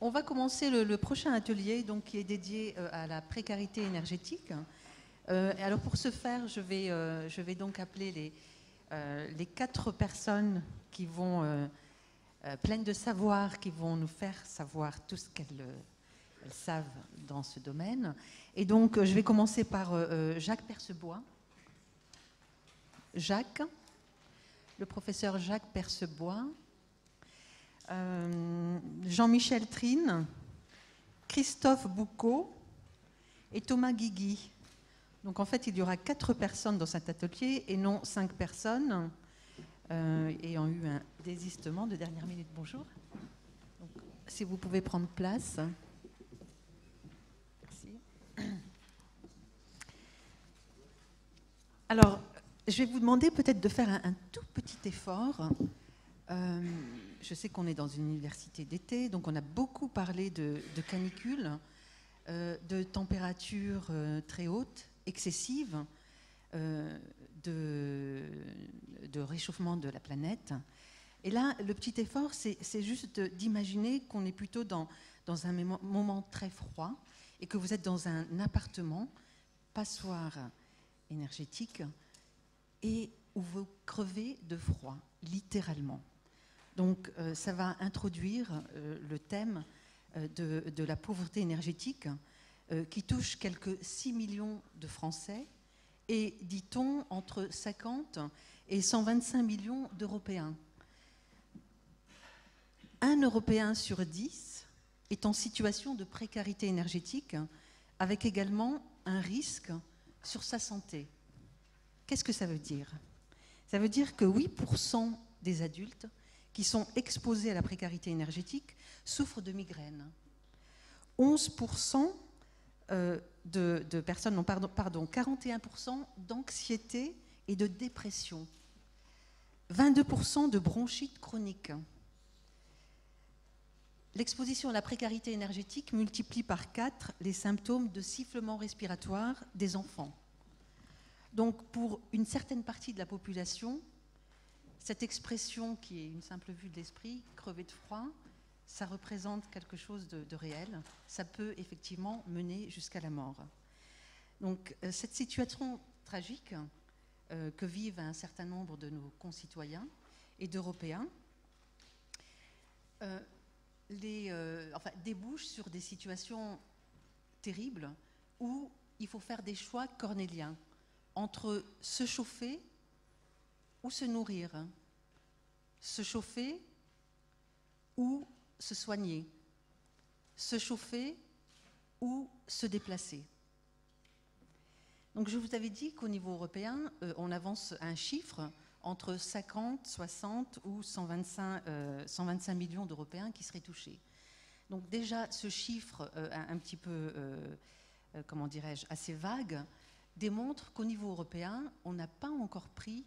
On va commencer le prochain atelier donc, qui est dédié à la précarité énergétique. Alors pour ce faire, je vais donc appeler les 4 personnes qui vont, pleines de savoir, qui vont nous faire savoir tout ce qu'elles savent dans ce domaine. Et donc je vais commencer par Jacques Percebois. Jacques, le professeur Jacques Percebois. Jean-Michel Trine, Christophe Boucaud et Thomas Guigui. Donc en fait, il y aura 4 personnes dans cet atelier et non 5 personnes ayant eu un désistement de dernière minute. Bonjour. Donc, si vous pouvez prendre place. Merci. Alors, je vais vous demander peut-être de faire un tout petit effort. Je sais qu'on est dans une université d'été, donc on a beaucoup parlé de canicule, de températures très hautes, excessives, de réchauffement de la planète. Et là, le petit effort, c'est juste d'imaginer qu'on est plutôt dans un moment très froid et que vous êtes dans un appartement, passoire énergétique, et où vous crevez de froid, littéralement. Donc ça va introduire le thème de la pauvreté énergétique qui touche quelques 6 millions de Français et, dit-on, entre 50 et 125 millions d'Européens. Un Européen sur 10 est en situation de précarité énergétique avec également un risque sur sa santé. Qu'est-ce que ça veut dire ? Ça veut dire que 8% des adultes qui sont exposés à la précarité énergétique souffrent de migraines. 11% de personnes, non, pardon, 41% d'anxiété et de dépression. 22% de bronchite chronique. L'exposition à la précarité énergétique multiplie par 4 les symptômes de sifflement respiratoire des enfants. Donc, pour une certaine partie de la population, cette expression qui est une simple vue de l'esprit, crever de froid, ça représente quelque chose de réel. Ça peut effectivement mener jusqu'à la mort. Donc, cette situation tragique que vivent un certain nombre de nos concitoyens et d'Européens débouche sur des situations terribles où il faut faire des choix cornéliens entre se chauffer ou se nourrir, se chauffer ou se soigner, se chauffer ou se déplacer. Donc je vous avais dit qu'au niveau européen, on avance un chiffre entre 50, 60 ou 125 millions d'Européens qui seraient touchés. Donc déjà, ce chiffre un petit peu, comment dirais-je, assez vague, démontre qu'au niveau européen, on n'a pas encore pris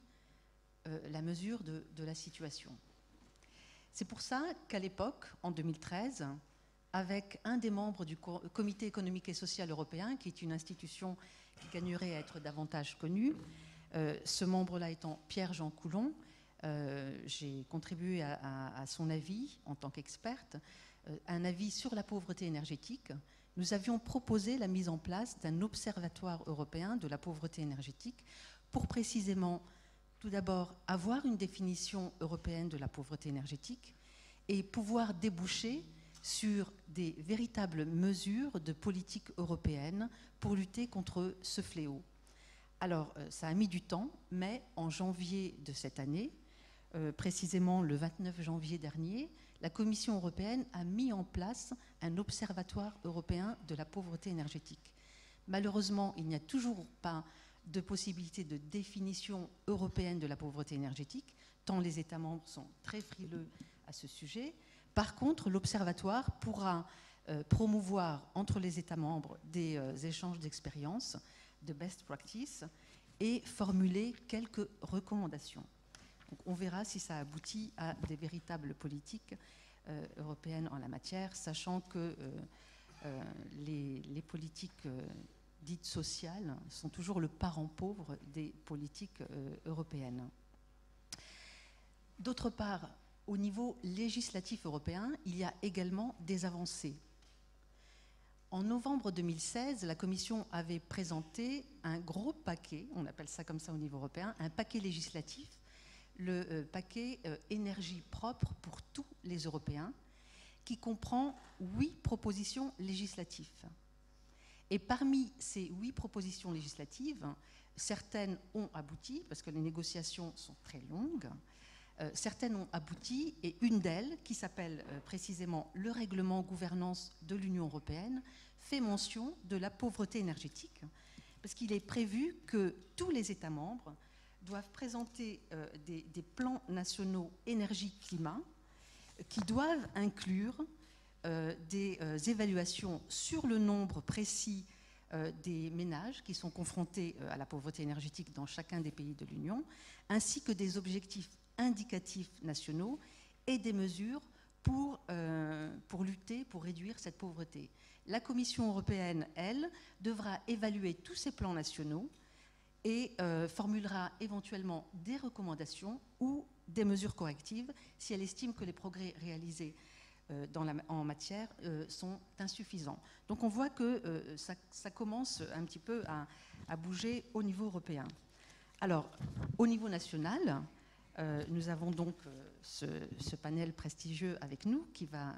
la mesure de la situation. C'est pour ça qu'à l'époque, en 2013, avec un des membres du Comité économique et social européen, qui est une institution qui gagnerait à être davantage connue, ce membre-là étant Pierre-Jean Coulon, j'ai contribué à son avis en tant qu'experte, un avis sur la pauvreté énergétique. Nous avions proposé la mise en place d'un observatoire européen de la pauvreté énergétique pour précisément, tout d'abord, avoir une définition européenne de la pauvreté énergétique et pouvoir déboucher sur des véritables mesures de politique européenne pour lutter contre ce fléau. Alors, ça a mis du temps, mais en janvier de cette année, précisément le 29 janvier dernier, la Commission européenne a mis en place un observatoire européen de la pauvreté énergétique. Malheureusement, il n'y a toujours pas de possibilité de définition européenne de la pauvreté énergétique, tant les États membres sont très frileux à ce sujet. Par contre, l'Observatoire pourra promouvoir entre les États membres des échanges d'expériences, de best practice, et formuler quelques recommandations. Donc, on verra si ça aboutit à des véritables politiques européennes en la matière, sachant que les politiques dites sociales sont toujours le parent pauvre des politiques européennes. D'autre part, au niveau législatif européen, il y a également des avancées. En novembre 2016, la Commission avait présenté un gros paquet, on appelle ça comme ça au niveau européen, un paquet législatif, le paquet énergie propre pour tous les Européens, qui comprend 8 propositions législatives. Et parmi ces 8 propositions législatives, certaines ont abouti, parce que les négociations sont très longues, certaines ont abouti, et une d'elles, qui s'appelle précisément le règlement gouvernance de l'Union européenne, fait mention de la pauvreté énergétique, parce qu'il est prévu que tous les États membres doivent présenter des plans nationaux énergie-climat qui doivent inclure des évaluations sur le nombre précis des ménages qui sont confrontés à la pauvreté énergétique dans chacun des pays de l'Union, ainsi que des objectifs indicatifs nationaux et des mesures pour lutter, pour réduire cette pauvreté. La Commission européenne, elle, devra évaluer tous ces plans nationaux et formulera éventuellement des recommandations ou des mesures correctives si elle estime que les progrès réalisés en matière sont insuffisants. Donc on voit que ça commence un petit peu à bouger au niveau européen. Alors, au niveau national, nous avons donc ce panel prestigieux avec nous qui va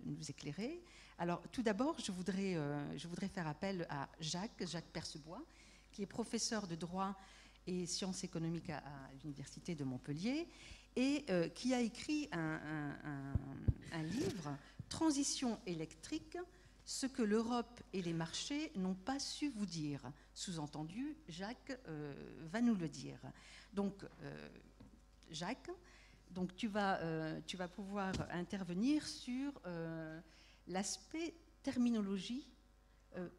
nous éclairer. Alors, tout d'abord, je voudrais faire appel à Jacques Percebois, qui est professeur de droit et sciences économiques à l'Université de Montpellier et qui a écrit un livre, Transition électrique, ce que l'Europe et les marchés n'ont pas su vous dire. Sous-entendu, Jacques va nous le dire. Donc, Jacques, donc tu vas pouvoir intervenir sur l'aspect terminologie,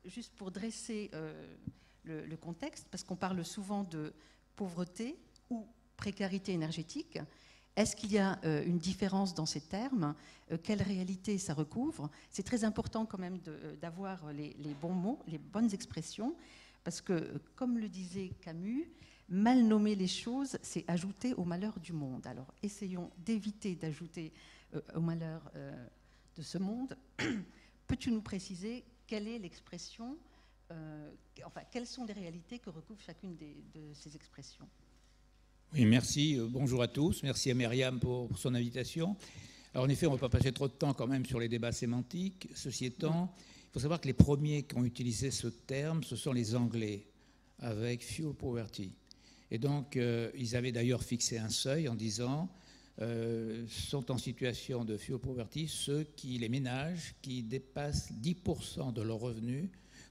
juste pour dresser le contexte, parce qu'on parle souvent de pauvreté ou précarité énergétique. Est-ce qu'il y a une différence dans ces termes? Quelle réalité ça recouvre? C'est très important quand même d'avoir les bons mots, les bonnes expressions, parce que, comme le disait Camus, mal nommer les choses, c'est ajouter au malheur du monde. Alors, essayons d'éviter d'ajouter au malheur de ce monde. Peux-tu nous préciser quelle est l'expression, quelles sont les réalités que recouvre chacune de ces expressions? Oui, merci. Bonjour à tous. Merci à Myriam pour son invitation. Alors, en effet, on ne va pas passer trop de temps quand même sur les débats sémantiques. Ceci étant, il faut savoir que les premiers qui ont utilisé ce terme, ce sont les Anglais, avec fuel poverty. Et donc, ils avaient d'ailleurs fixé un seuil en disant sont en situation de fuel poverty les ménages qui dépassent 10% de leurs revenus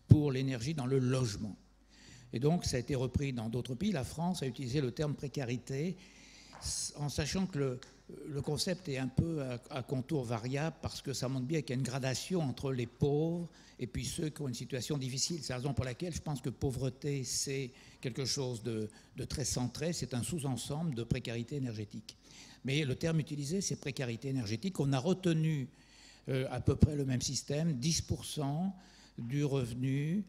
pour l'énergie dans le logement. Et donc, ça a été repris dans d'autres pays. La France a utilisé le terme précarité, en sachant que le concept est un peu à contour variable, parce que ça montre bien qu'il y a une gradation entre les pauvres et puis ceux qui ont une situation difficile. C'est la raison pour laquelle je pense que pauvreté, c'est quelque chose de très centré, c'est un sous-ensemble de précarité énergétique. Mais le terme utilisé, c'est précarité énergétique. On a retenu à peu près le même système, 10% du revenu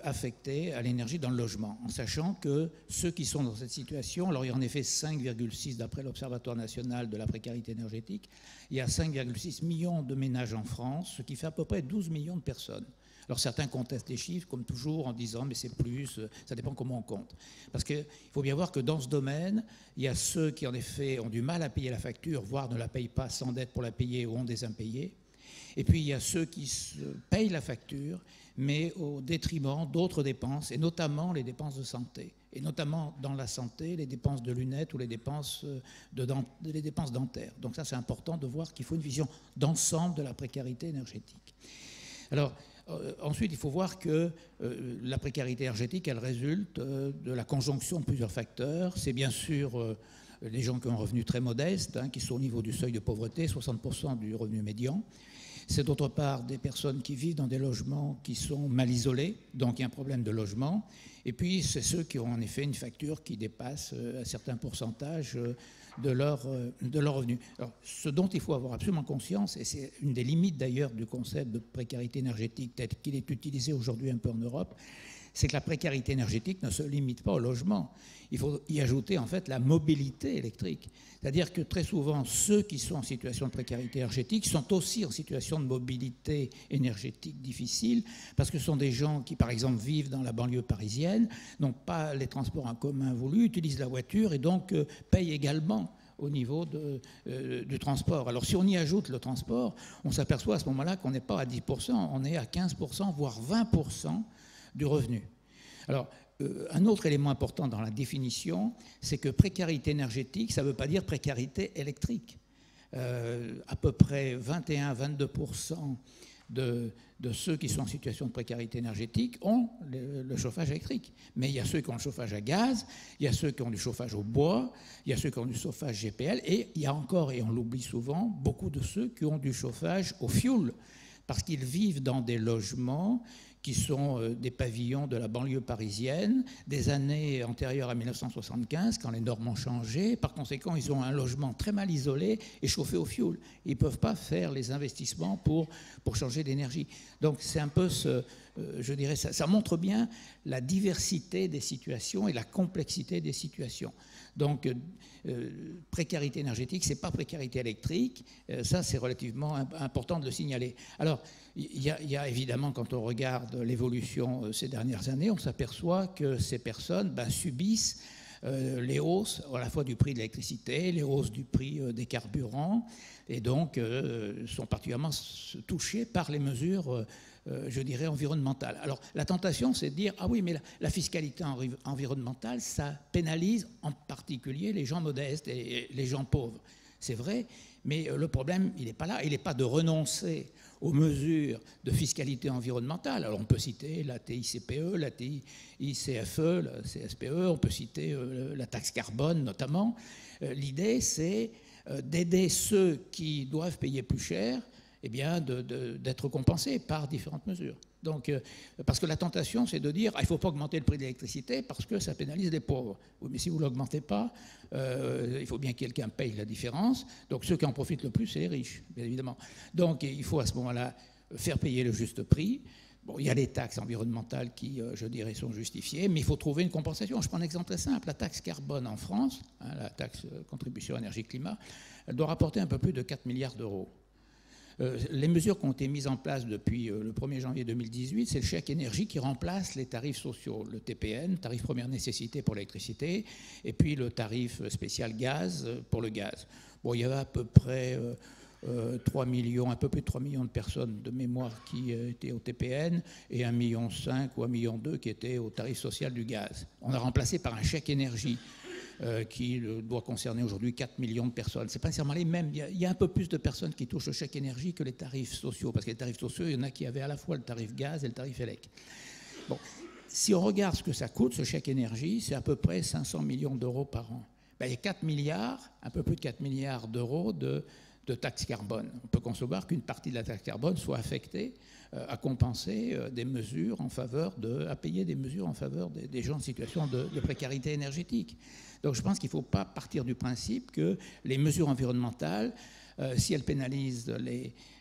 affecté à l'énergie dans le logement, en sachant que ceux qui sont dans cette situation, alors il y a en effet 5,6 d'après l'Observatoire national de la précarité énergétique, il y a 5,6 millions de ménages en France, ce qui fait à peu près 12 millions de personnes. Alors certains contestent les chiffres, comme toujours, en disant mais c'est plus, ça dépend comment on compte. Parce qu'il faut bien voir que dans ce domaine, il y a ceux qui en effet ont du mal à payer la facture, voire ne la payent pas sans dette pour la payer ou ont des impayés. Et puis il y a ceux qui payent la facture, mais au détriment d'autres dépenses, et notamment les dépenses de santé. Et notamment dans la santé, les dépenses de lunettes ou les dépenses dentaires. Donc ça, c'est important de voir qu'il faut une vision d'ensemble de la précarité énergétique. Alors, ensuite, il faut voir que la précarité énergétique, elle résulte de la conjonction de plusieurs facteurs. C'est bien sûr les gens qui ont un revenu très modeste, qui sont au niveau du seuil de pauvreté, 60% du revenu médian. C'est d'autre part des personnes qui vivent dans des logements qui sont mal isolés, donc il y a un problème de logement. Et puis, c'est ceux qui ont en effet une facture qui dépasse un certain pourcentage de leur revenu. Alors, ce dont il faut avoir absolument conscience, et c'est une des limites d'ailleurs du concept de précarité énergétique tel qu'il est utilisé aujourd'hui un peu en Europe, c'est que la précarité énergétique ne se limite pas au logement. Il faut y ajouter en fait la mobilité électrique. C'est-à-dire que très souvent, ceux qui sont en situation de précarité énergétique sont aussi en situation de mobilité énergétique difficile, parce que ce sont des gens qui, par exemple, vivent dans la banlieue parisienne, n'ont pas les transports en commun voulus, utilisent la voiture et donc payent également au niveau du transport. Alors si on y ajoute le transport, on s'aperçoit à ce moment-là qu'on n'est pas à 10%, on est à 15%, voire 20% du revenu. Alors, un autre élément important dans la définition, c'est que précarité énergétique, ça ne veut pas dire précarité électrique. À peu près 21-22% de ceux qui sont en situation de précarité énergétique ont le chauffage électrique. Mais il y a ceux qui ont le chauffage à gaz, il y a ceux qui ont du chauffage au bois, il y a ceux qui ont du chauffage GPL, et il y a encore, et on l'oublie souvent, beaucoup de ceux qui ont du chauffage au fioul, parce qu'ils vivent dans des logements qui sont des pavillons de la banlieue parisienne, des années antérieures à 1975, quand les normes ont changé. Par conséquent, ils ont un logement très mal isolé et chauffé au fioul. Ils ne peuvent pas faire les investissements pour changer d'énergie. Donc c'est un peu, je dirais, ça montre bien la diversité des situations et la complexité des situations. Donc, précarité énergétique, ce n'est pas précarité électrique. Ça, c'est relativement important de le signaler. Alors, il y a évidemment, quand on regarde l'évolution ces dernières années, on s'aperçoit que ces personnes subissent les hausses à la fois du prix de l'électricité, les hausses du prix des carburants, et donc sont particulièrement touchés par les mesures je dirais, environnementale. Alors, la tentation, c'est de dire, ah oui, mais la fiscalité environnementale, ça pénalise en particulier les gens modestes et les gens pauvres. C'est vrai, mais le problème, il n'est pas là. Il n'est pas de renoncer aux mesures de fiscalité environnementale. Alors, on peut citer la TICPE, la TICFE, la CSPE, on peut citer la taxe carbone, notamment. L'idée, c'est d'aider ceux qui doivent payer plus cher, eh bien, d'être compensés par différentes mesures. Donc, parce que la tentation, c'est de dire il ne faut pas augmenter le prix de l'électricité parce que ça pénalise les pauvres. Oui, mais si vous ne l'augmentez pas, il faut bien que quelqu'un paye la différence. Donc, ceux qui en profitent le plus, c'est les riches, bien évidemment. Donc, il faut à ce moment-là faire payer le juste prix. Bon, il y a les taxes environnementales qui, je dirais, sont justifiées, mais il faut trouver une compensation. Je prends un exemple très simple. La taxe carbone en France, la taxe contribution énergie-climat, elle doit rapporter un peu plus de 4 milliards d'euros. Les mesures qui ont été mises en place depuis le 1er janvier 2018, c'est le chèque énergie qui remplace les tarifs sociaux, le TPN, tarif première nécessité pour l'électricité, et puis le tarif spécial gaz pour le gaz. Bon, il y avait à peu près 3 millions, un peu plus de 3 millions de personnes de mémoire qui étaient au TPN et 1,5 million ou 1,2 million qui étaient au tarif social du gaz. On a remplacé par un chèque énergie qui doit concerner aujourd'hui 4 millions de personnes. Ce n'est pas nécessairement les mêmes. Il y a un peu plus de personnes qui touchent au chèque énergie que les tarifs sociaux, parce que les tarifs sociaux, il y en a qui avaient à la fois le tarif gaz et le tarif élec. Bon, si on regarde ce que ça coûte, ce chèque énergie, c'est à peu près 500 millions d'euros par an. Ben, il y a 4 milliards, un peu plus de 4 milliards d'euros de taxe carbone. On peut concevoir qu'une partie de la taxe carbone soit affectée à compenser des mesures en faveur à payer des mesures en faveur des gens en situation de précarité énergétique. Donc je pense qu'il ne faut pas partir du principe que les mesures environnementales, si elles pénalisent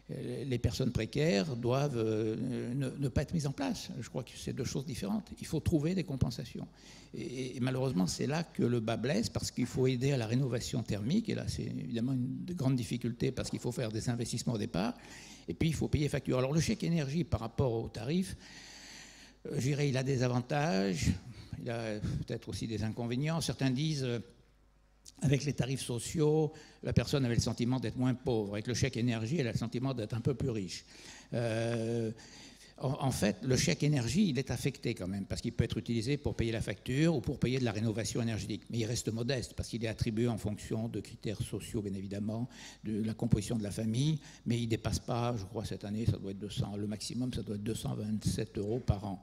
les personnes précaires, doivent ne pas être mises en place. Je crois que c'est deux choses différentes. Il faut trouver des compensations. Et malheureusement, c'est là que le bas blesse, parce qu'il faut aider à la rénovation thermique. Et là, c'est évidemment une grande difficulté, parce qu'il faut faire des investissements au départ. Et puis, il faut payer facture. Alors, le chèque énergie, par rapport au tarif, je dirais, il a des avantages, il a peut-être aussi des inconvénients. Certains disent, avec les tarifs sociaux, la personne avait le sentiment d'être moins pauvre. Avec le chèque énergie, elle a le sentiment d'être un peu plus riche. En fait, le chèque énergie, il est affecté quand même, parce qu'il peut être utilisé pour payer la facture ou pour payer de la rénovation énergétique. Mais il reste modeste, parce qu'il est attribué en fonction de critères sociaux, bien évidemment, de la composition de la famille, mais il ne dépasse pas, je crois, cette année, ça doit être 200, le maximum, ça doit être 227 euros par an.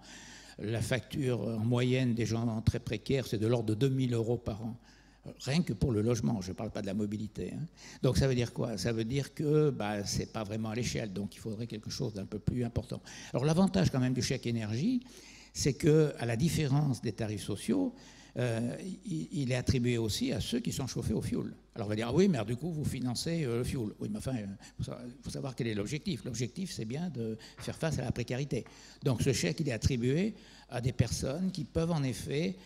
La facture en moyenne des gens très précaires, c'est de l'ordre de 2000 euros par an. Rien que pour le logement, je ne parle pas de la mobilité. Hein. Donc ça veut dire quoi? Ça veut dire que ce n'est pas vraiment à l'échelle, donc il faudrait quelque chose d'un peu plus important. Alors l'avantage quand même du chèque énergie, c'est qu'à la différence des tarifs sociaux, il est attribué aussi à ceux qui sont chauffés au fioul. Alors on va dire, ah oui, mais du coup, vous financez le fioul. Oui, mais enfin, il faut savoir quel est l'objectif. L'objectif, c'est bien de faire face à la précarité. Donc ce chèque, il est attribué à des personnes qui peuvent en effet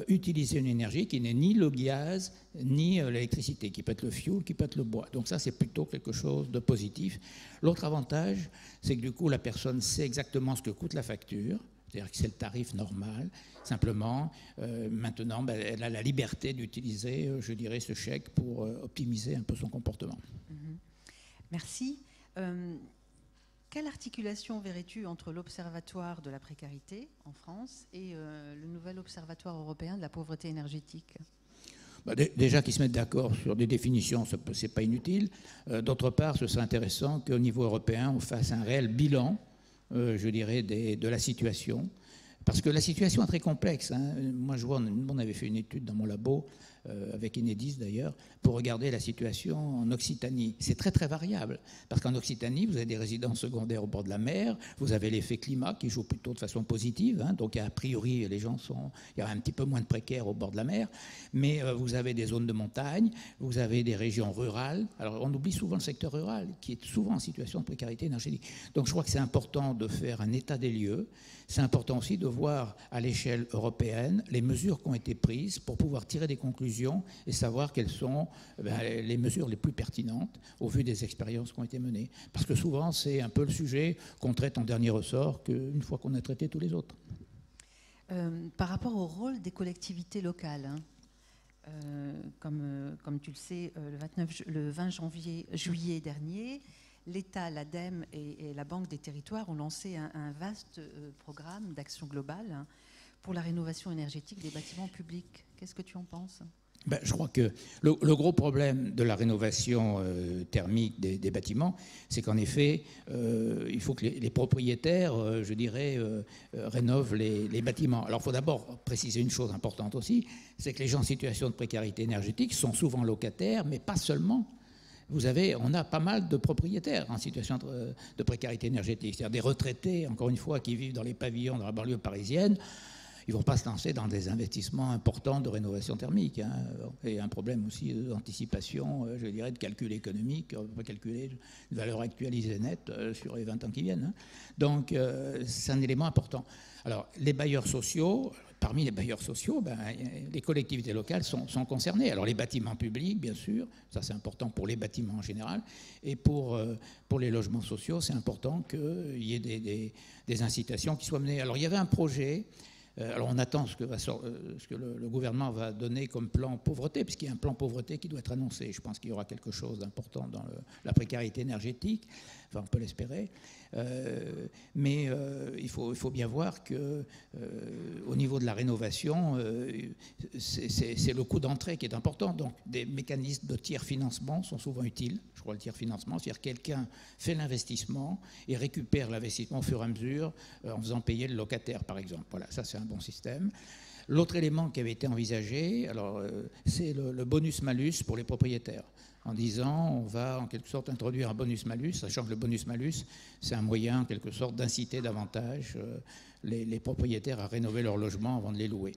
utiliser une énergie qui n'est ni le gaz, ni l'électricité, qui peut être le fioul, qui peut être le bois. Donc ça, c'est plutôt quelque chose de positif. L'autre avantage, c'est que du coup, la personne sait exactement ce que coûte la facture, c'est-à-dire que c'est le tarif normal. Simplement, maintenant, elle a la liberté d'utiliser, je dirais, ce chèque pour optimiser un peu son comportement. Merci. Quelle articulation verrais-tu entre l'Observatoire de la précarité en France et le nouvel Observatoire européen de la pauvreté énergétique ? Déjà qu'ils se mettent d'accord sur des définitions, ce n'est pas inutile. D'autre part, ce serait intéressant qu'au niveau européen, on fasse un réel bilan, je dirais, de la situation. Parce que la situation est très complexe. Hein. Moi, je vois, on avait fait une étude dans mon labo, avec Enedis d'ailleurs, pour regarder la situation en Occitanie. C'est très très variable, parce qu'en Occitanie, vous avez des résidences secondaires au bord de la mer, vous avez l'effet climat qui joue plutôt de façon positive, hein, donc a priori, les gens il y a un petit peu moins de précaires au bord de la mer, mais vous avez des zones de montagne, vous avez des régions rurales. Alors on oublie souvent le secteur rural, qui est souvent en situation de précarité énergétique. Donc je crois que c'est important de faire un état des lieux. C'est important aussi de voir à l'échelle européenne les mesures qui ont été prises pour pouvoir tirer des conclusions et savoir quelles sont les mesures les plus pertinentes au vu des expériences qui ont été menées. Parce que souvent, c'est un peu le sujet qu'on traite en dernier ressort qu'une fois qu'on a traité tous les autres. Par rapport au rôle des collectivités locales, hein, comme tu le sais, le 20 juillet dernier, l'État, l'ADEME et la Banque des Territoires ont lancé un vaste programme d'action globale, hein, pour la rénovation énergétique des bâtiments publics. Qu'est-ce que tu en penses ? Je crois que le gros problème de la rénovation thermique des bâtiments, c'est qu'en effet, il faut que les propriétaires, je dirais, rénovent les bâtiments. Alors, il faut d'abord préciser une chose importante aussi, c'est que les gens en situation de précarité énergétique sont souvent locataires, mais pas seulement. On a pas mal de propriétaires en situation de précarité énergétique, c'est-à-dire des retraités, encore une fois, qui vivent dans les pavillons dans la banlieue parisienne. Ils ne vont pas se lancer dans des investissements importants de rénovation thermique. Hein. Et un problème aussi d'anticipation, je dirais, de calcul économique. On peut calculer une valeur actualisée nette sur les 20 ans qui viennent. Hein. Donc, c'est un élément important. Alors, les bailleurs sociaux, parmi les bailleurs sociaux, les collectivités locales sont concernées. Alors, les bâtiments publics, bien sûr, ça c'est important pour les bâtiments en général. Et pour les logements sociaux, c'est important qu'il y ait des incitations qui soient menées. Alors, il y avait un projet. Alors on attend ce que le gouvernement va donner comme plan pauvreté, puisqu'il y a un plan pauvreté qui doit être annoncé. Je pense qu'il y aura quelque chose d'important dans la précarité énergétique, enfin on peut l'espérer. Mais il faut bien voir qu'au niveau de la rénovation, c'est le coût d'entrée qui est important. Donc des mécanismes de tiers-financement sont souvent utiles. Je crois le tiers-financement, c'est-à-dire quelqu'un fait l'investissement et récupère l'investissement au fur et à mesure en faisant payer le locataire, par exemple. Voilà, ça c'est un bon système. L'autre élément qui avait été envisagé, c'est le bonus-malus pour les propriétaires, en disant on va en quelque sorte introduire un bonus-malus, sachant que le bonus-malus, c'est un moyen en quelque sorte d'inciter davantage les propriétaires à rénover leur logement avant de les louer.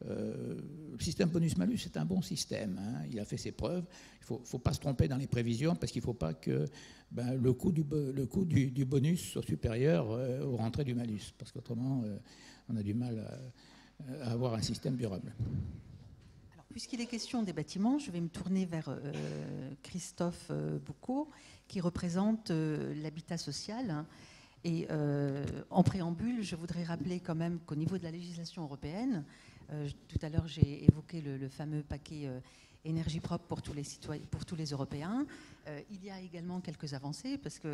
Le système bonus-malus, c'est un bon système, hein, il a fait ses preuves. Il ne faut pas se tromper dans les prévisions parce qu'il ne faut pas que le coût du bonus soit supérieur aux rentrées du malus, parce qu'autrement, on a du mal à avoir un système durable. Alors, puisqu'il est question des bâtiments, je vais me tourner vers Christophe Boucaud, qui représente l'habitat social. Hein. Et en préambule, je voudrais rappeler quand même qu'au niveau de la législation européenne, tout à l'heure j'ai évoqué le fameux paquet énergie propre pour tous les citoyens, pour tous les Européens. Il y a également quelques avancées parce qu'il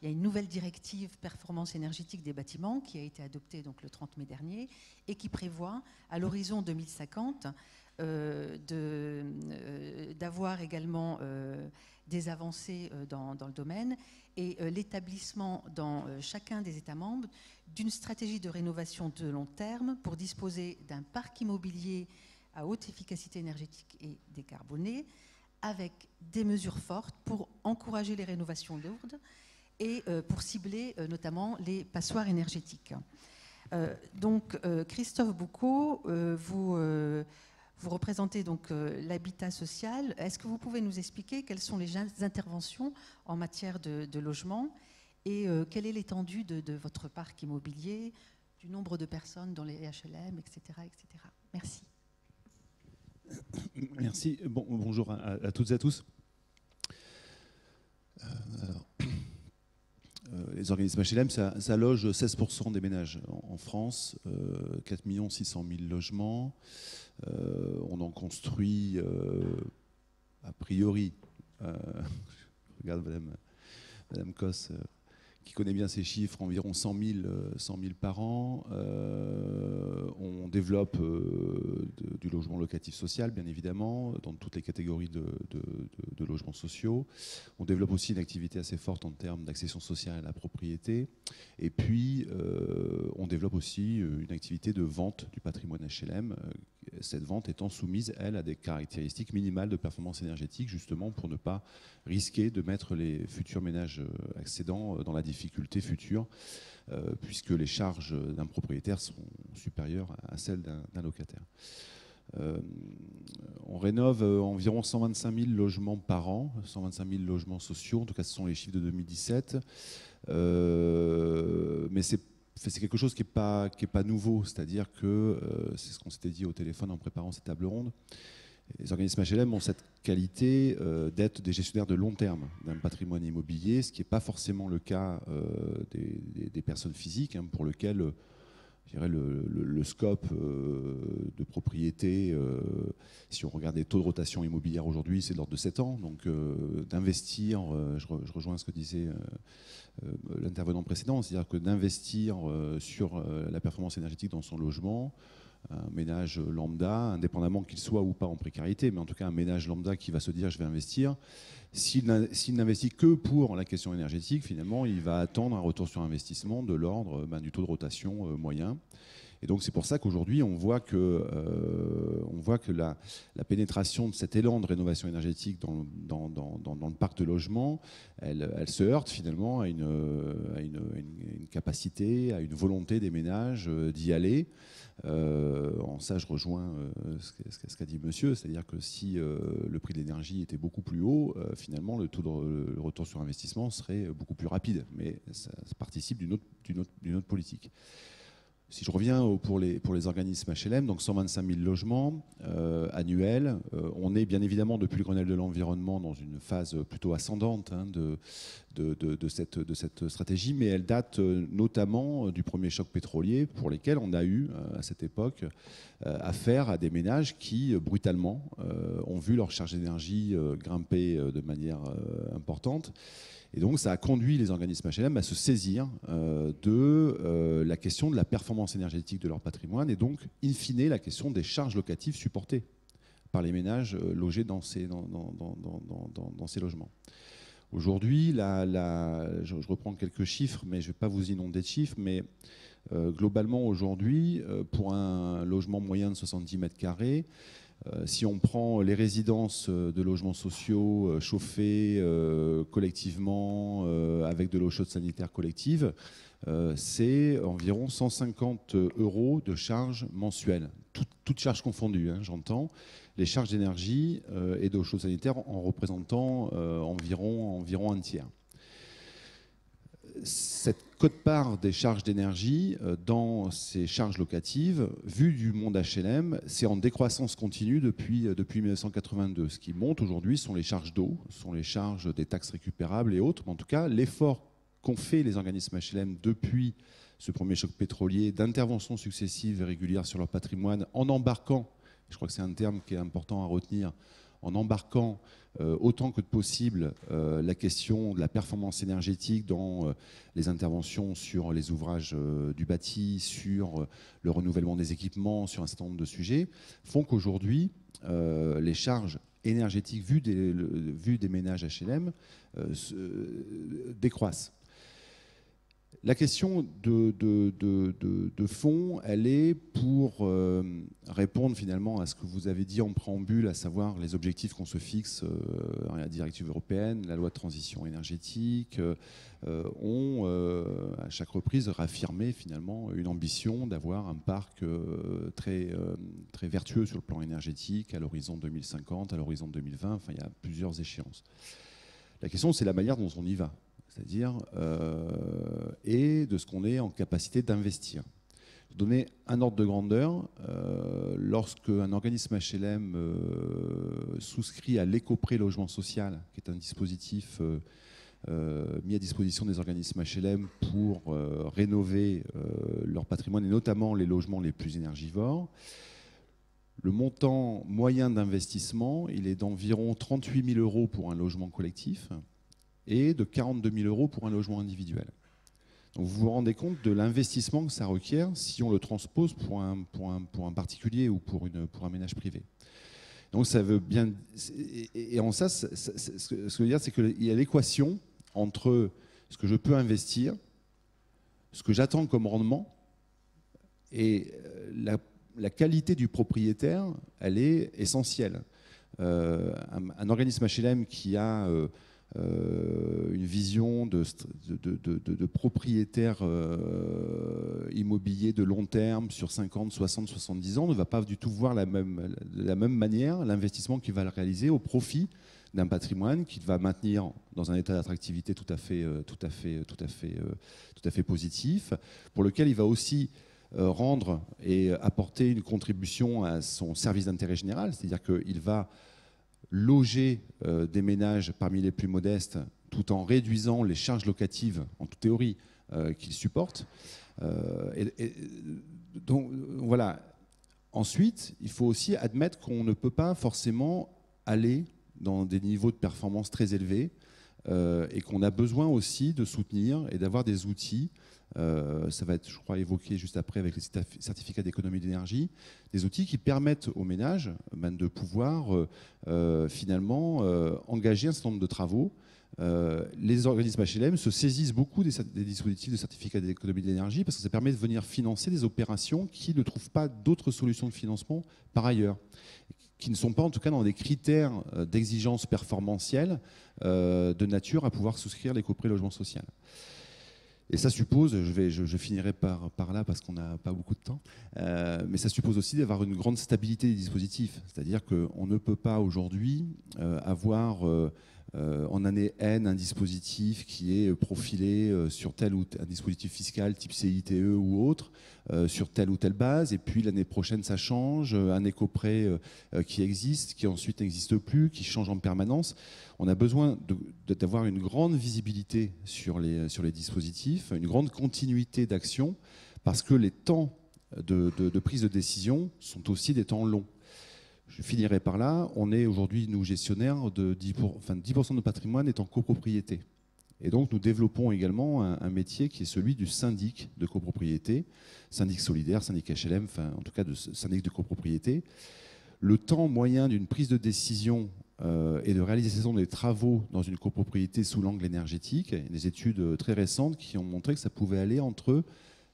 y a une nouvelle directive performance énergétique des bâtiments qui a été adoptée donc, le 30 mai dernier et qui prévoit à l'horizon 2050 d'avoir également des avancées dans le domaine et l'établissement dans chacun des États membres d'une stratégie de rénovation de long terme pour disposer d'un parc immobilier à haute efficacité énergétique et décarboné, avec des mesures fortes pour encourager les rénovations lourdes et pour cibler notamment les passoires énergétiques. Donc, Christophe Boucaud, vous représentez donc l'habitat social. Est-ce que vous pouvez nous expliquer quelles sont les interventions en matière de logement et quelle est l'étendue de votre parc immobilier, du nombre de personnes dans les HLM, etc., etc. Merci. Merci. Bonjour à toutes et à tous. Les organismes HLM, ça loge 16% des ménages en France, 4 600 000 logements. On en construit, a priori, je regarde Madame Cos, qui connaît bien ces chiffres, environ 100 000 par an. On développe du logement locatif social, bien évidemment, dans toutes les catégories de logements sociaux. On développe aussi une activité assez forte en termes d'accession sociale à la propriété. Et puis, on développe aussi une activité de vente du patrimoine HLM, cette vente étant soumise, elle, à des caractéristiques minimales de performance énergétique, justement pour ne pas risquer de mettre les futurs ménages accédants dans la difficulté future, puisque les charges d'un propriétaire sont supérieures à celles d'un locataire. On rénove environ 125 000 logements par an, 125 000 logements sociaux, en tout cas ce sont les chiffres de 2017, mais c'est quelque chose qui n'est pas nouveau, c'est-à-dire que, c'est ce qu'on s'était dit au téléphone en préparant cette table ronde, les organismes HLM ont cette qualité d'être des gestionnaires de long terme d'un patrimoine immobilier, ce qui n'est pas forcément le cas des personnes physiques, pour lesquelles je dirais le scope de propriété, si on regarde les taux de rotation immobilière aujourd'hui, c'est de l'ordre de 7 ans. Donc d'investir, je rejoins ce que disait l'intervenant précédent, c'est-à-dire que d'investir sur la performance énergétique dans son logement, un ménage lambda, indépendamment qu'il soit ou pas en précarité, mais en tout cas un ménage lambda qui va se dire je vais investir, s'il n'investit que pour la question énergétique, finalement il va attendre un retour sur investissement de l'ordre du taux de rotation moyen. Et donc c'est pour ça qu'aujourd'hui on voit que la pénétration de cet élan de rénovation énergétique dans le parc de logement, elle se heurte finalement à une capacité, à une volonté des ménages d'y aller. En ça, je rejoins ce qu'a dit monsieur, c'est-à-dire que si le prix de l'énergie était beaucoup plus haut, finalement, le taux de retour sur investissement serait beaucoup plus rapide. Mais ça participe d'une autre politique. Si je reviens pour les organismes HLM, donc 125 000 logements annuels, on est bien évidemment depuis le Grenelle de l'environnement dans une phase plutôt ascendante de cette stratégie, mais elle date notamment du premier choc pétrolier pour lesquels on a eu à cette époque affaire à des ménages qui brutalement ont vu leur charge d'énergie grimper de manière importante. Et donc, ça a conduit les organismes HLM à se saisir de la question de la performance énergétique de leur patrimoine et donc, in fine, la question des charges locatives supportées par les ménages logés dans ces logements. Aujourd'hui, je reprends quelques chiffres, mais je ne vais pas vous inonder de chiffres, mais globalement, aujourd'hui, pour un logement moyen de 70 mètres carrés, si on prend les résidences de logements sociaux chauffées collectivement avec de l'eau chaude sanitaire collective, c'est environ 150 € de charges mensuelles, toutes charges confondues, j'entends, les charges d'énergie et d'eau chaude sanitaire en représentant environ un tiers. Cette quote-part des charges d'énergie dans ces charges locatives, vue du monde HLM, c'est en décroissance continue depuis 1982. Ce qui monte aujourd'hui sont les charges d'eau, sont les charges des taxes récupérables et autres. Mais en tout cas, l'effort qu'ont fait les organismes HLM depuis ce premier choc pétrolier d'interventions successives et régulières sur leur patrimoine, en embarquant, je crois que c'est un terme qui est important à retenir, en embarquant autant que de possible la question de la performance énergétique dans les interventions sur les ouvrages du bâti, sur le renouvellement des équipements, sur un certain nombre de sujets, font qu'aujourd'hui, les charges énergétiques vues des ménages HLM décroissent. La question de fond, elle est pour répondre finalement à ce que vous avez dit en préambule, à savoir les objectifs qu'on se fixe, la directive européenne, la loi de transition énergétique, ont à chaque reprise réaffirmé finalement une ambition d'avoir un parc très vertueux sur le plan énergétique à l'horizon 2050, à l'horizon 2020, enfin il y a plusieurs échéances. La question, c'est la manière dont on y va, c'est-à-dire et de ce qu'on est en capacité d'investir. Je vais donner un ordre de grandeur. Lorsque un organisme HLM souscrit à l'éco-prêt logement social, qui est un dispositif mis à disposition des organismes HLM pour rénover leur patrimoine, et notamment les logements les plus énergivores, le montant moyen d'investissement, il est d'environ 38 000 € pour un logement collectif et de 42 000 € pour un logement individuel. Donc vous vous rendez compte de l'investissement que ça requiert si on le transpose pour un particulier ou pour un ménage privé. Donc ça veut bien... Et en ça, ce que je veux dire, c'est qu'il y a l'équation entre ce que je peux investir, ce que j'attends comme rendement, et la qualité du propriétaire, elle est essentielle. Un organisme HLM qui a une vision de propriétaire immobilier de long terme sur 50, 60, 70 ans ne va pas du tout voir de la même manière l'investissement qu'il va réaliser au profit d'un patrimoine qu'il va maintenir dans un état d'attractivité tout à fait positif, pour lequel il va aussi rendre et apporter une contribution à son service d'intérêt général, c'est-à-dire qu'il va loger des ménages parmi les plus modestes tout en réduisant les charges locatives, en toute théorie, qu'ils supportent. Donc voilà. Ensuite, il faut aussi admettre qu'on ne peut pas forcément aller dans des niveaux de performance très élevés et qu'on a besoin aussi de soutenir et d'avoir des outils. Ça va être, je crois, évoqué juste après avec les certificats d'économie d'énergie, des outils qui permettent aux ménages de pouvoir finalement engager un certain nombre de travaux. Les organismes HLM se saisissent beaucoup des dispositifs de certificats d'économie d'énergie parce que ça permet de venir financer des opérations qui ne trouvent pas d'autres solutions de financement par ailleurs, qui ne sont pas en tout cas dans des critères d'exigence performantielle de nature à pouvoir souscrire l'éco-prêt logement social. Et ça suppose, je finirai par là parce qu'on n'a pas beaucoup de temps, mais ça suppose aussi d'avoir une grande stabilité des dispositifs. C'est-à-dire qu'on ne peut pas aujourd'hui avoir en année N un dispositif qui est profilé sur tel ou tel, un dispositif fiscal type CITE ou autre, sur telle ou telle base, et puis l'année prochaine ça change, un éco-prêt qui existe, qui ensuite n'existe plus, qui change en permanence. On a besoin d'avoir une grande visibilité sur les dispositifs, une grande continuité d'action, parce que les temps de prise de décision sont aussi des temps longs. Je finirai par là. On est aujourd'hui, nous, gestionnaires de 10% de notre patrimoine est en copropriété. Et donc, nous développons également un métier qui est celui du syndic de copropriété, syndic solidaire, syndic HLM, enfin, en tout cas, de syndic de copropriété. Le temps moyen d'une prise de décision et de réalisation des travaux dans une copropriété sous l'angle énergétique, des études très récentes qui ont montré que ça pouvait aller entre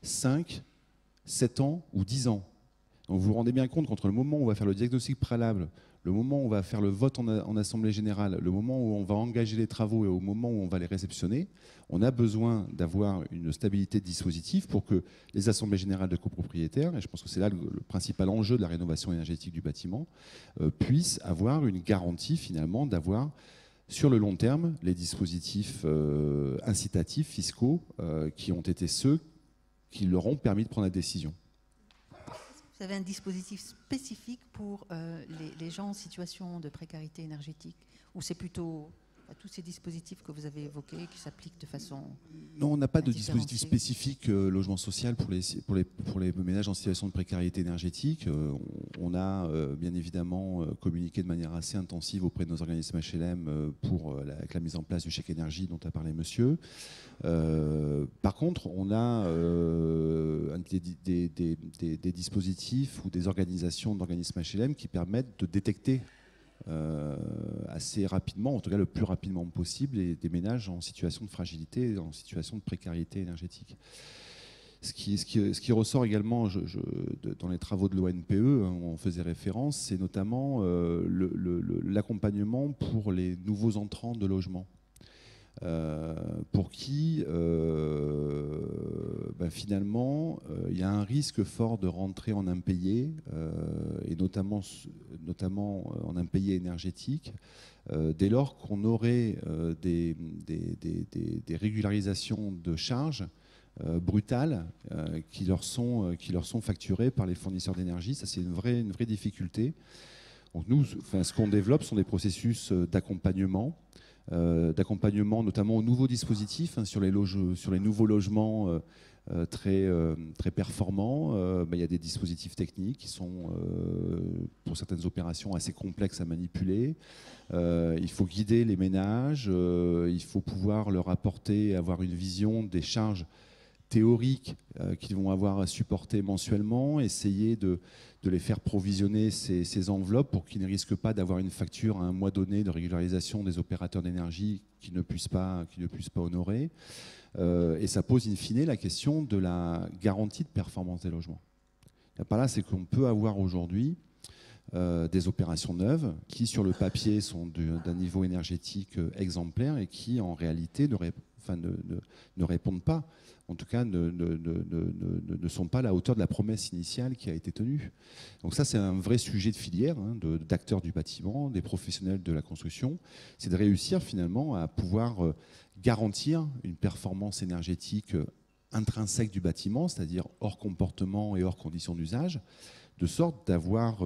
5, 7 ans ou 10 ans. Donc vous vous rendez bien compte qu'entre le moment où on va faire le diagnostic préalable, le moment où on va faire le vote en assemblée générale, le moment où on va engager les travaux et au moment où on va les réceptionner, on a besoin d'avoir une stabilité de dispositif pour que les assemblées générales de copropriétaires, et je pense que c'est là le principal enjeu de la rénovation énergétique du bâtiment, puissent avoir une garantie finalement d'avoir sur le long terme les dispositifs incitatifs fiscaux qui ont été ceux qui leur ont permis de prendre la décision. Vous avez un dispositif spécifique pour les gens en situation de précarité énergétique, ou c'est plutôt tous ces dispositifs que vous avez évoqués qui s'appliquent de façon... Non, on n'a pas de dispositif spécifique logement social pour les ménages en situation de précarité énergétique. On a bien évidemment communiqué de manière assez intensive auprès de nos organismes HLM avec la mise en place du chèque énergie dont a parlé monsieur. Par contre, on a des dispositifs ou des organisations d'organismes HLM qui permettent de détecter assez rapidement, en tout cas le plus rapidement possible, et des ménages en situation de fragilité, en situation de précarité énergétique. Ce qui ressort également dans les travaux de l'ONPE, où on faisait référence, c'est notamment l'accompagnement pour les nouveaux entrants de logement. Pour qui, finalement, il y a un risque fort de rentrer en impayé, et notamment en impayé énergétique, dès lors qu'on aurait des régularisations de charges brutales qui leur sont facturées par les fournisseurs d'énergie. Ça, c'est une vraie difficulté. Donc nous, ce qu'on développe sont des processus d'accompagnement notamment aux nouveaux dispositifs, sur les nouveaux logements très performants. Il y a des dispositifs techniques qui sont, pour certaines opérations, assez complexes à manipuler. Il faut guider les ménages, il faut pouvoir leur apporter, avoir une vision des charges théoriques qu'ils vont avoir à supporter mensuellement, essayer de les faire provisionner ces enveloppes pour qu'ils ne risquent pas d'avoir une facture à un mois donné de régularisation des opérateurs d'énergie qu'ils ne puissent pas honorer. Et ça pose in fine la question de la garantie de performance des logements. Par là, c'est qu'on peut avoir aujourd'hui des opérations neuves qui, sur le papier, sont d'un niveau énergétique exemplaire et qui, en réalité, ne répondent pas, en tout cas ne sont pas à la hauteur de la promesse initiale qui a été tenue. Donc ça, c'est un vrai sujet de filière, d'acteurs du bâtiment, des professionnels de la construction. C'est de réussir finalement à pouvoir garantir une performance énergétique intrinsèque du bâtiment, c'est-à-dire hors comportement et hors conditions d'usage, de sorte d'avoir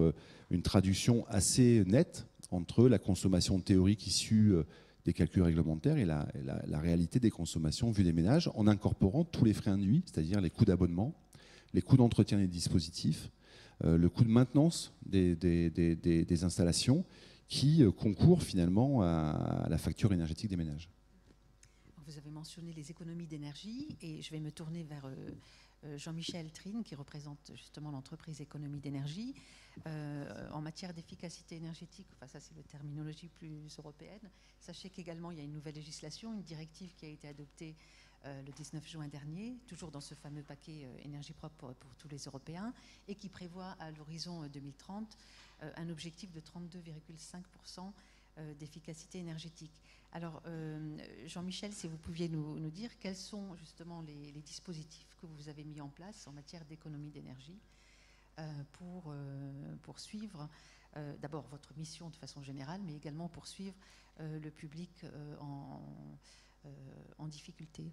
une traduction assez nette entre la consommation théorique issue des calculs réglementaires et la réalité des consommations vues des ménages, en incorporant tous les frais induits, c'est-à-dire les coûts d'abonnement, les coûts d'entretien des dispositifs, le coût de maintenance des installations, qui concourent finalement à la facture énergétique des ménages. Vous avez mentionné les économies d'énergie, et je vais me tourner vers Jean-Michel Trine, qui représente justement l'entreprise Économie d'énergie. En matière d'efficacité énergétique, enfin ça c'est la terminologie plus européenne, sachez qu'également il y a une nouvelle législation, une directive qui a été adoptée le 19 juin dernier, toujours dans ce fameux paquet énergie propre pour tous les Européens, et qui prévoit à l'horizon 2030 un objectif de 32,5% d'efficacité énergétique. Alors, Jean-Michel, si vous pouviez nous dire quels sont justement les dispositifs que vous avez mis en place en matière d'économie d'énergie pour suivre d'abord votre mission de façon générale, mais également pour suivre le public en difficulté.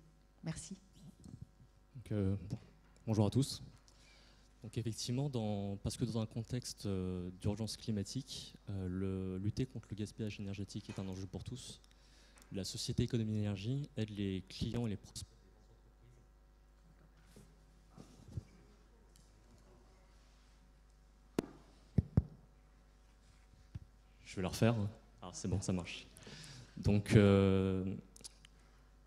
Merci. Donc, bonjour à tous. Donc effectivement, parce que dans un contexte d'urgence climatique, lutter contre le gaspillage énergétique est un enjeu pour tous. La société Économie d'énergie aide les clients et les prospects. Je vais la refaire. Ah, c'est bon, ça marche. Donc,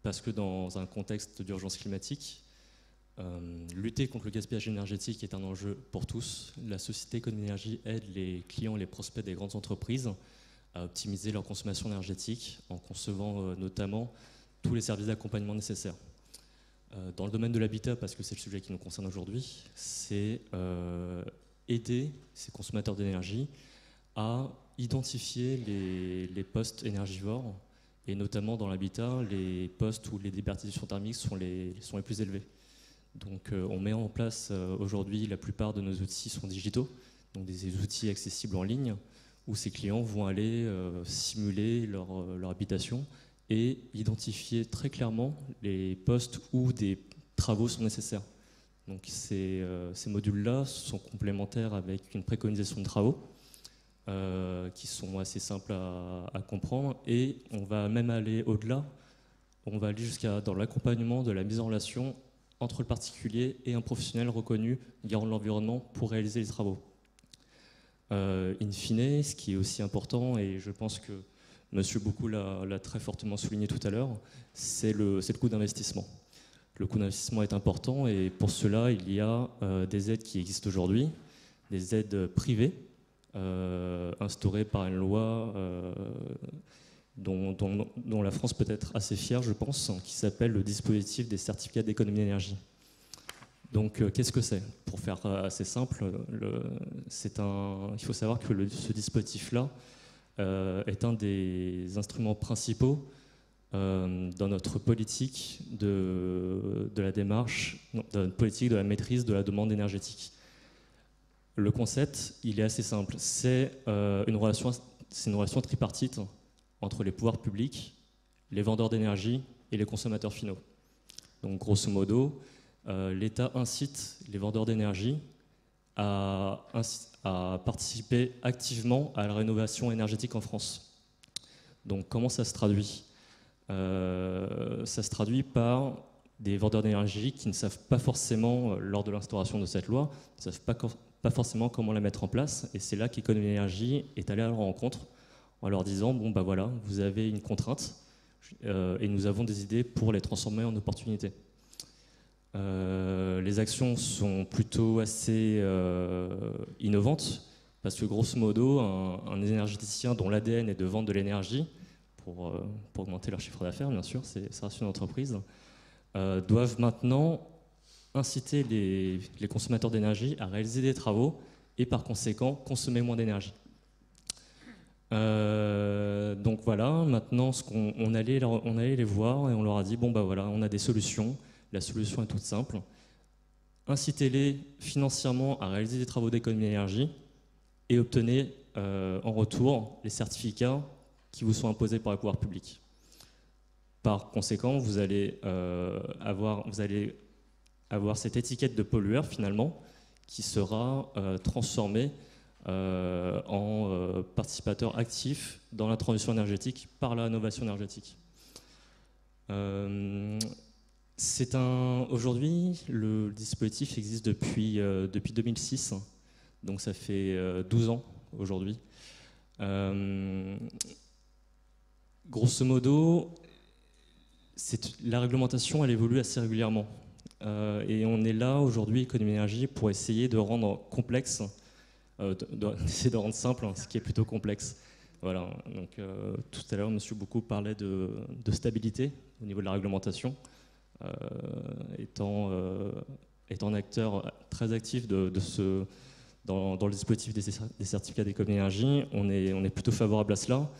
parce que dans un contexte d'urgence climatique, lutter contre le gaspillage énergétique est un enjeu pour tous. La société Économie d'énergie aide les clients et les prospects des grandes entreprises à optimiser leur consommation énergétique en concevant notamment tous les services d'accompagnement nécessaires. Dans le domaine de l'habitat, parce que c'est le sujet qui nous concerne aujourd'hui, c'est aider ces consommateurs d'énergie à identifier les postes énergivores, et notamment dans l'habitat, les postes où les déperditions thermiques sont les plus élevés. Donc on met en place aujourd'hui, la plupart de nos outils sont digitaux, donc des outils accessibles en ligne, où ces clients vont aller simuler leur habitation et identifier très clairement les postes où des travaux sont nécessaires. Donc ces modules-là sont complémentaires avec une préconisation de travaux qui sont assez simples à comprendre, et on va même aller au-delà, on va aller jusqu'à dans l'accompagnement de la mise en relation entre le particulier et un professionnel reconnu garant de l'environnement pour réaliser les travaux. In fine, ce qui est aussi important, et je pense que M. Boucou l'a très fortement souligné tout à l'heure, c'est le coût d'investissement. Le coût d'investissement est important, et pour cela, il y a des aides qui existent aujourd'hui, des aides privées instauré par une loi dont la France peut être assez fière, je pense, qui s'appelle le dispositif des certificats d'économie d'énergie. Donc, qu'est-ce que c'est? Pour faire assez simple, il faut savoir que ce dispositif-là est un des instruments principaux dans notre politique de la démarche, dans notre politique de la maîtrise de la demande énergétique. Le concept, il est assez simple. C'est une relation tripartite entre les pouvoirs publics, les vendeurs d'énergie et les consommateurs finaux. Donc, grosso modo, l'État incite les vendeurs d'énergie à participer activement à la rénovation énergétique en France. Donc, comment ça se traduit? Ça se traduit par des vendeurs d'énergie qui ne savent pas forcément, lors de l'instauration de cette loi, ne savent pas forcément comment la mettre en place. Et c'est là qu'Économie Énergie est allé à leur rencontre en leur disant, bon bah voilà, vous avez une contrainte et nous avons des idées pour les transformer en opportunités. Les actions sont plutôt assez innovantes parce que grosso modo, un énergéticien dont l'ADN est de vendre de l'énergie pour augmenter leur chiffre d'affaires, bien sûr, ça reste une entreprise, doivent maintenant inciter les consommateurs d'énergie à réaliser des travaux et par conséquent consommer moins d'énergie. Donc voilà, maintenant on allait les voir et on leur a dit, bon bah voilà, on a des solutions. La solution est toute simple. Incitez-les financièrement à réaliser des travaux d'économie d'énergie et obtenez en retour les certificats qui vous sont imposés par les pouvoirs publics. Par conséquent, vous allez avoir cette étiquette de pollueur finalement qui sera transformée en participateur actif dans la transition énergétique par la rénovation énergétique. Aujourd'hui, le dispositif existe depuis 2006, donc ça fait 12 ans aujourd'hui. Grosso modo, la réglementation, elle évolue assez régulièrement. Et on est là aujourd'hui, Économie Énergie, pour essayer de rendre complexe, d'essayer de rendre simple, ce qui est plutôt complexe. Voilà. Donc, tout à l'heure, M. Beaucoup parlait de stabilité au niveau de la réglementation. Étant un acteur très actif dans le dispositif des certificats d'économie d'énergie, on est plutôt favorable à cela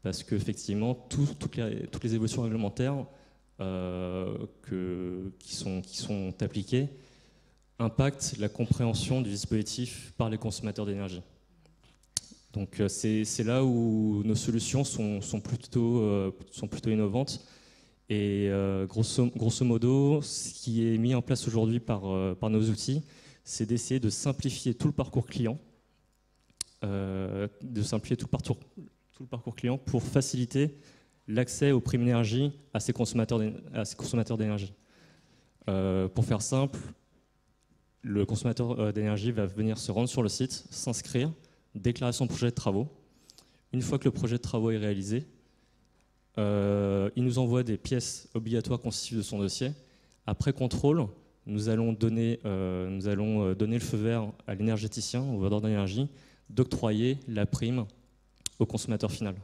parce qu'effectivement, toutes les évolutions réglementaires qui sont appliquées impactent la compréhension du dispositif par les consommateurs d'énergie. Donc c'est là où nos solutions sont plutôt innovantes. Et grosso modo, ce qui est mis en place aujourd'hui par nos outils, c'est d'essayer de simplifier tout le parcours client, pour faciliter l'accès aux primes énergie à ces consommateurs d'énergie. Pour faire simple, le consommateur d'énergie va venir se rendre sur le site, s'inscrire, déclarer son projet de travaux. Une fois que le projet de travaux est réalisé, il nous envoie des pièces obligatoires constitutives de son dossier. Après contrôle, nous allons donner le feu vert à l'énergéticien, au vendeur d'énergie, d'octroyer la prime au consommateur final.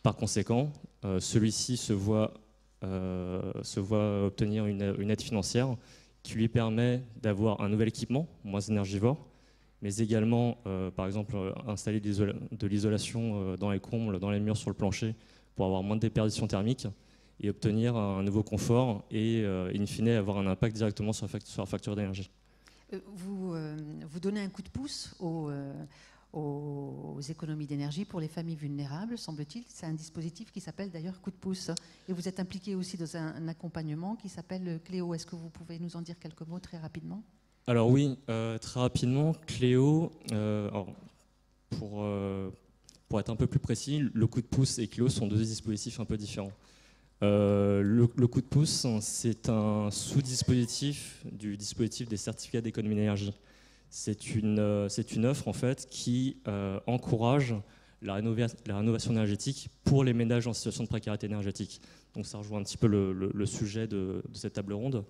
Par conséquent, celui-ci se voit obtenir une aide financière qui lui permet d'avoir un nouvel équipement, moins énergivore, mais également, par exemple, installer de l'isolation dans les combles, dans les murs, sur le plancher, pour avoir moins de déperdition thermique et obtenir un nouveau confort et, in fine, avoir un impact directement sur la facture d'énergie. Vous donnez un coup de pouce aux économies d'énergie pour les familles vulnérables, semble-t-il. C'est un dispositif qui s'appelle d'ailleurs Coup de pouce. Et vous êtes impliqué aussi dans un accompagnement qui s'appelle Cléo. Est-ce que vous pouvez nous en dire quelques mots très rapidement? Alors oui, très rapidement, Cléo, pour être un peu plus précis, le coup de pouce et Cléo sont deux dispositifs un peu différents. Le coup de pouce, c'est un sous-dispositif du dispositif des certificats d'économie d'énergie. C'est une offre en fait qui encourage la rénovation énergétique pour les ménages en situation de précarité énergétique. Donc ça rejoint un petit peu le sujet de cette table ronde.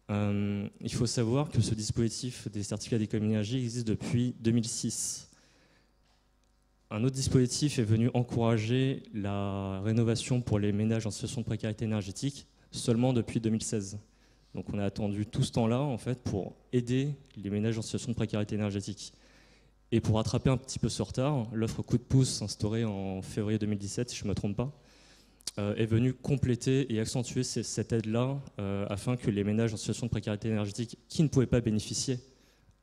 Il faut savoir que ce dispositif des certificats d'économie d'énergie existe depuis 2006. Un autre dispositif est venu encourager la rénovation pour les ménages en situation de précarité énergétique seulement depuis 2016. Donc on a attendu tout ce temps-là en fait, pour aider les ménages en situation de précarité énergétique. Et pour rattraper un petit peu ce retard, l'offre coup de pouce instaurée en février 2017, si je ne me trompe pas, est venue compléter et accentuer cette aide-là afin que les ménages en situation de précarité énergétique qui ne pouvaient pas bénéficier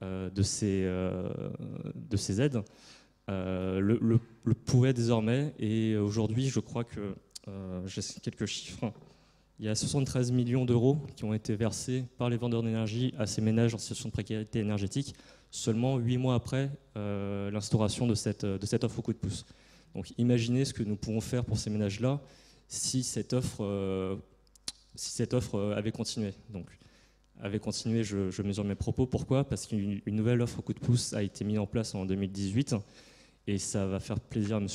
de ces aides le pourraient désormais. Et aujourd'hui, je crois que, j'ai quelques chiffres, il y a 73 millions d'euros qui ont été versés par les vendeurs d'énergie à ces ménages en situation de précarité énergétique, seulement 8 mois après l'instauration de cette offre au coup de pouce. Donc imaginez ce que nous pourrons faire pour ces ménages-là si cette offre avait continué. Donc, avait continué, je mesure mes propos. Pourquoi ? Parce qu'une nouvelle offre au coup de pouce a été mise en place en 2018 et ça va faire plaisir à M.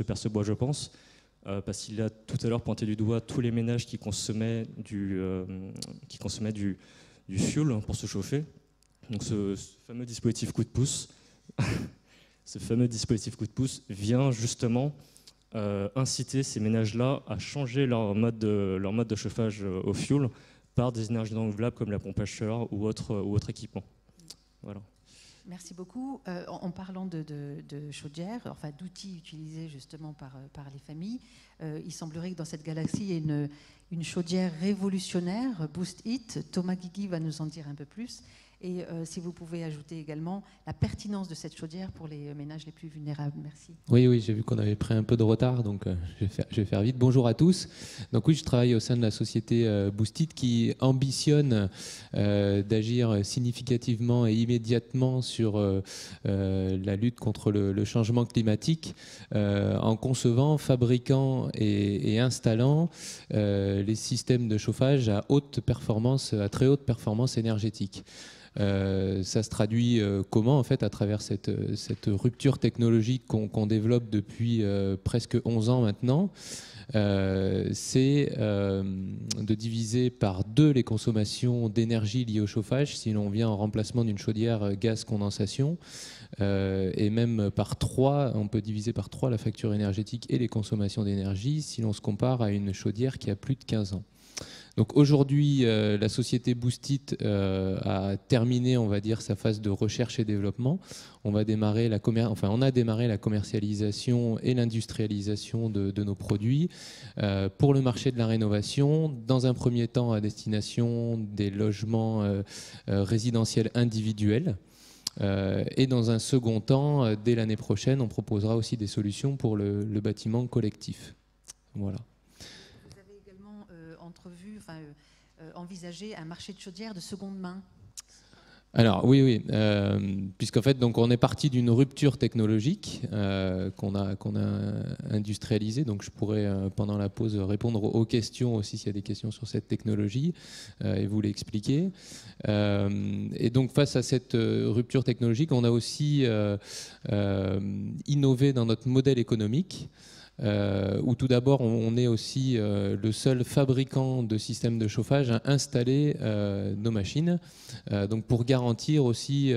Percebois, je pense, parce qu'il a tout à l'heure pointé du doigt tous les ménages qui consommaient du fuel pour se chauffer. Donc ce fameux dispositif coup de pouce, vient justement inciter ces ménages-là à changer leur mode de chauffage au fioul par des énergies renouvelables comme la pompe à chaleur ou autre équipement. Voilà. Merci beaucoup. En parlant de chaudières, enfin d'outils utilisés justement par les familles, il semblerait que dans cette galaxie, il y ait une chaudière révolutionnaire, Boost Heat. Thomas Guigui va nous en dire un peu plus. Et si vous pouvez ajouter également la pertinence de cette chaudière pour les ménages les plus vulnérables. Merci. Oui, j'ai vu qu'on avait pris un peu de retard, donc je vais faire vite. Bonjour à tous. Donc oui, je travaille au sein de la société Boost Heat qui ambitionne d'agir significativement et immédiatement sur la lutte contre le changement climatique en concevant, fabriquant et installant les systèmes de chauffage à très haute performance énergétique. Ça se traduit comment en fait à travers cette rupture technologique qu'on développe depuis presque 11 ans maintenant. C'est de diviser par 2 les consommations d'énergie liées au chauffage si l'on vient en remplacement d'une chaudière gaz condensation et même par 3, on peut diviser par 3 la facture énergétique et les consommations d'énergie si l'on se compare à une chaudière qui a plus de 15 ans. Donc aujourd'hui, la société Boost Heat a terminé, on va dire, sa phase de recherche et développement. On a démarré la commercialisation et l'industrialisation de nos produits pour le marché de la rénovation, dans un premier temps à destination des logements résidentiels individuels. Et dans un second temps, dès l'année prochaine, on proposera aussi des solutions pour le bâtiment collectif. Voilà. Envisager un marché de chaudières de seconde main. Alors oui, puisqu'en fait donc on est parti d'une rupture technologique qu'on a industrialisée. Donc je pourrais pendant la pause répondre aux questions aussi s'il y a des questions sur cette technologie et vous l'expliquer. Et donc face à cette rupture technologique, on a aussi innové dans notre modèle économique. Où tout d'abord on est aussi le seul fabricant de systèmes de chauffage à installer nos machines, donc pour garantir aussi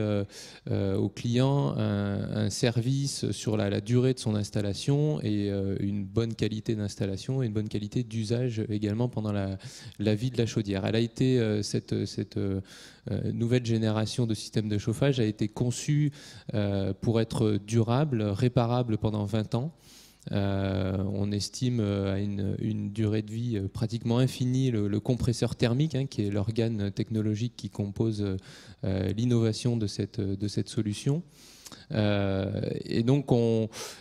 aux clients un service sur la durée de son installation et une bonne qualité d'installation et une bonne qualité d'usage également pendant la vie de la chaudière. Elle a été cette nouvelle génération de systèmes de chauffage a été conçue pour être durable, réparable pendant 20 ans. On estime à une durée de vie pratiquement infinie le compresseur thermique, qui est l'organe technologique qui compose l'innovation de cette solution. Et donc,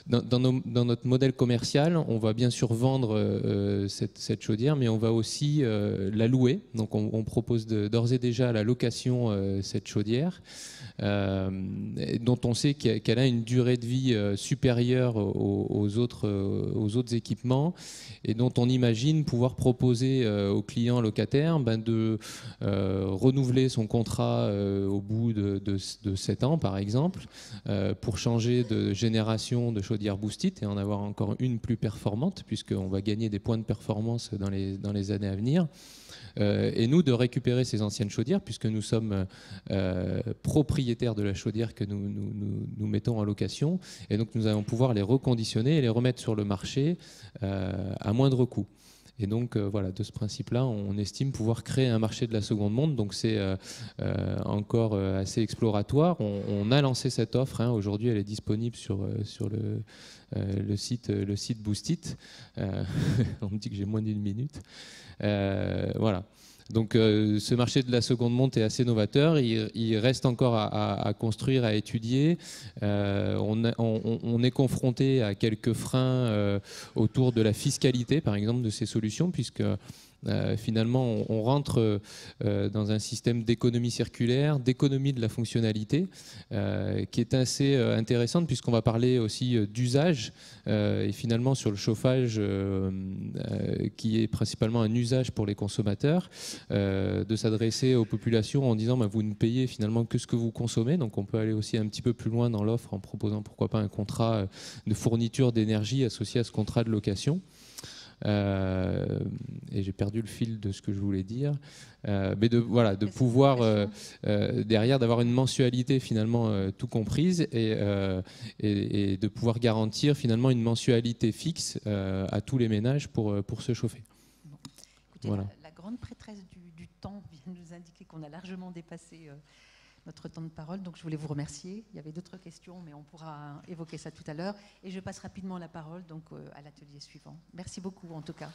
dans notre modèle commercial, on va bien sûr vendre cette chaudière, mais on va aussi la louer. Donc, on propose d'ores et déjà la location cette chaudière, dont on sait qu'elle a une durée de vie supérieure aux autres équipements, et dont on imagine pouvoir proposer aux clients locataires de renouveler son contrat au bout de 7 ans, par exemple, pour changer de génération de chaudière Boost Heat et en avoir encore une plus performante, puisqu'on va gagner des points de performance dans les années à venir. et nous de récupérer ces anciennes chaudières, puisque nous sommes propriétaires de la chaudière que nous mettons en location, et donc nous allons pouvoir les reconditionner et les remettre sur le marché à moindre coût. Et donc voilà, de ce principe-là, on estime pouvoir créer un marché de la seconde main. Donc c'est encore assez exploratoire. On a lancé cette offre. Aujourd'hui, elle est disponible sur le site Boostit. On me dit que j'ai moins d'une minute. Voilà. Donc ce marché de la seconde main est assez novateur, il reste encore à construire, à étudier. On est confronté à quelques freins autour de la fiscalité, par exemple, de ces solutions, puisque finalement on rentre dans un système d'économie circulaire, d'économie de la fonctionnalité, qui est assez intéressante, puisqu'on va parler aussi d'usage, et finalement sur le chauffage, qui est principalement un usage pour les consommateurs, de s'adresser aux populations en disant vous ne payez finalement que ce que vous consommez. Donc on peut aller aussi un petit peu plus loin dans l'offre en proposant pourquoi pas un contrat de fourniture d'énergie associé à ce contrat de location. Et j'ai perdu le fil de ce que je voulais dire, mais de pouvoir derrière d'avoir une mensualité finalement tout comprise, et de pouvoir garantir finalement une mensualité fixe à tous les ménages pour se chauffer. Bon. Écoutez, Voilà. la grande prêtresse du temps vient de nous indiquer qu'on a largement dépassé notre temps de parole, donc je voulais vous remercier. Il y avait d'autres questions, mais on pourra évoquer ça tout à l'heure. Et je passe rapidement la parole donc, à l'atelier suivant. Merci beaucoup en tout cas.